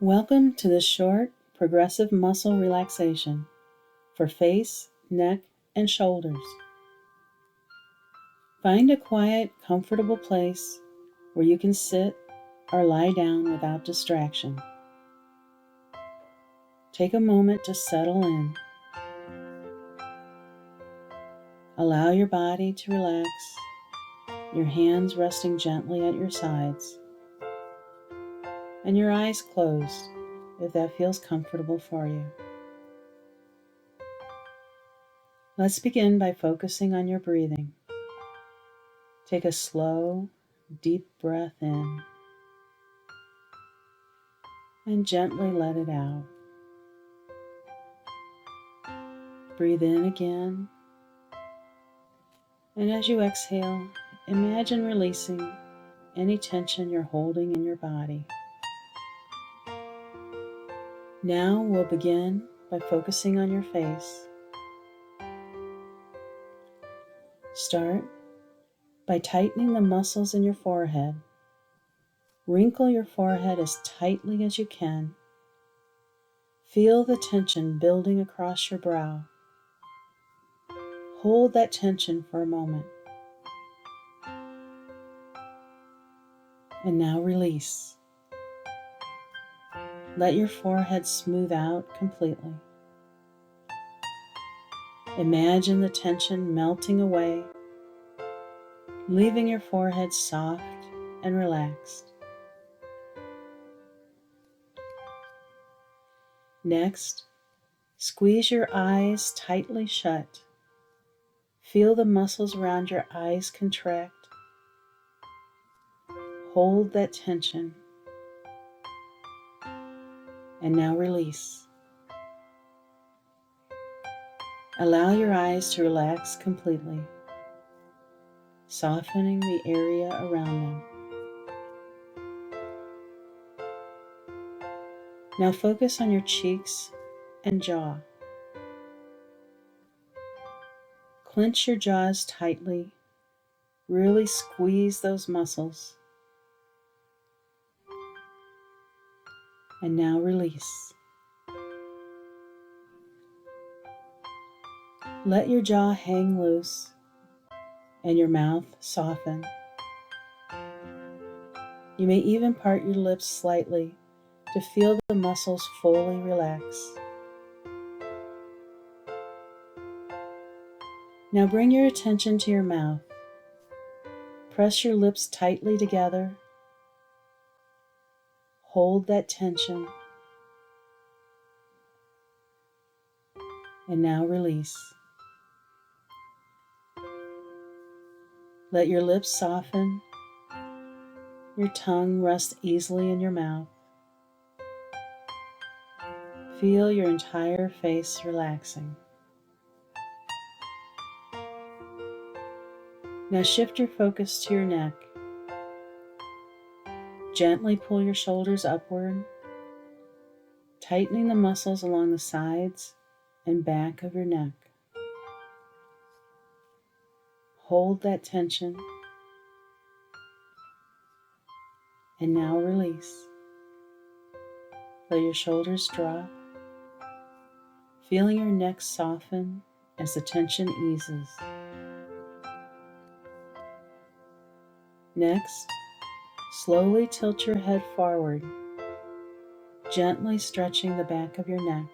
Welcome to this short progressive muscle relaxation for face, neck, and shoulders. Find a quiet, comfortable place where you can sit or lie down without distraction. Take a moment to settle in. Allow your body to relax, your hands resting gently at your sides, and your eyes closed if that feels comfortable for you. Let's begin by focusing on your breathing. Take a slow, deep breath in and gently let it out. Breathe in again, and as you exhale, imagine releasing any tension you're holding in your body. Now we'll begin by focusing on your face. Start by tightening the muscles in your forehead. Wrinkle your forehead as tightly as you can. Feel the tension building across your brow. Hold that tension for a moment. And now release. Let your forehead smooth out completely. Imagine the tension melting away, leaving your forehead soft and relaxed. Next, squeeze your eyes tightly shut. Feel the muscles around your eyes contract. Hold that tension. And now release. Allow your eyes to relax completely, softening the area around them. Now focus on your cheeks and jaw. Clench your jaws tightly. Really squeeze those muscles. And now release. Let your jaw hang loose and your mouth soften. You may even part your lips slightly to feel the muscles fully relax. Now bring your attention to your mouth. Press your lips tightly together. Hold that tension. And now release. Let your lips soften. Your tongue rest easily in your mouth. Feel your entire face relaxing. Now shift your focus to your neck. Gently pull your shoulders upward, tightening the muscles along the sides and back of your neck. Hold that tension. And now release. Let your shoulders drop, feeling your neck soften as the tension eases. Next, slowly tilt your head forward, gently stretching the back of your neck.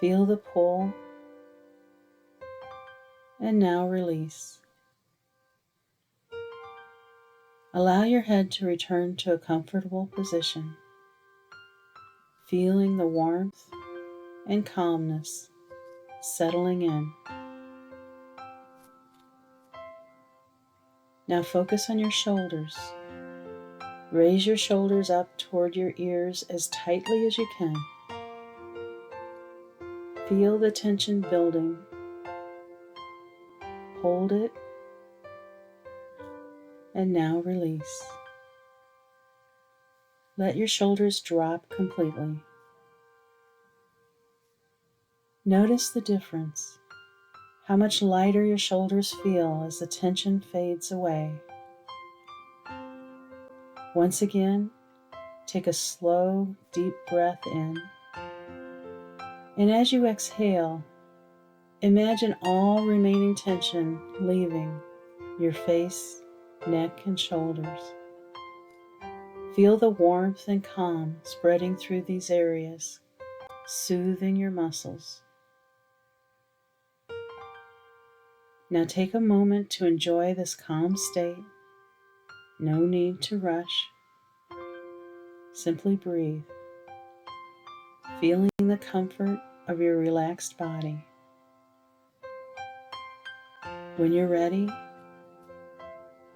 Feel the pull, and now release. Allow your head to return to a comfortable position, feeling the warmth and calmness settling in. Now focus on your shoulders. Raise your shoulders up toward your ears as tightly as you can. Feel the tension building. Hold it, and now release. Let your shoulders drop completely. Notice the difference, how much lighter your shoulders feel as the tension fades away. Once again, Take a slow, deep breath in, and as you exhale, imagine all remaining tension leaving your face, neck, and shoulders. Feel the warmth and calm spreading through these areas, soothing your muscles. Now take a moment to enjoy this calm state. No need to rush. Simply breathe, feeling the comfort of your relaxed body. When you're ready,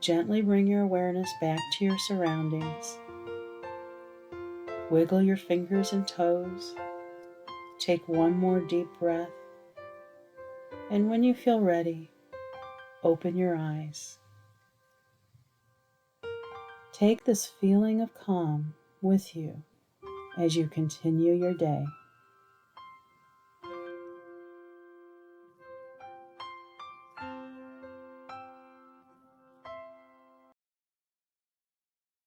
gently bring your awareness back to your surroundings. Wiggle your fingers and toes. Take one more deep breath. And when you feel ready, open your eyes. Take this feeling of calm with you as you continue your day.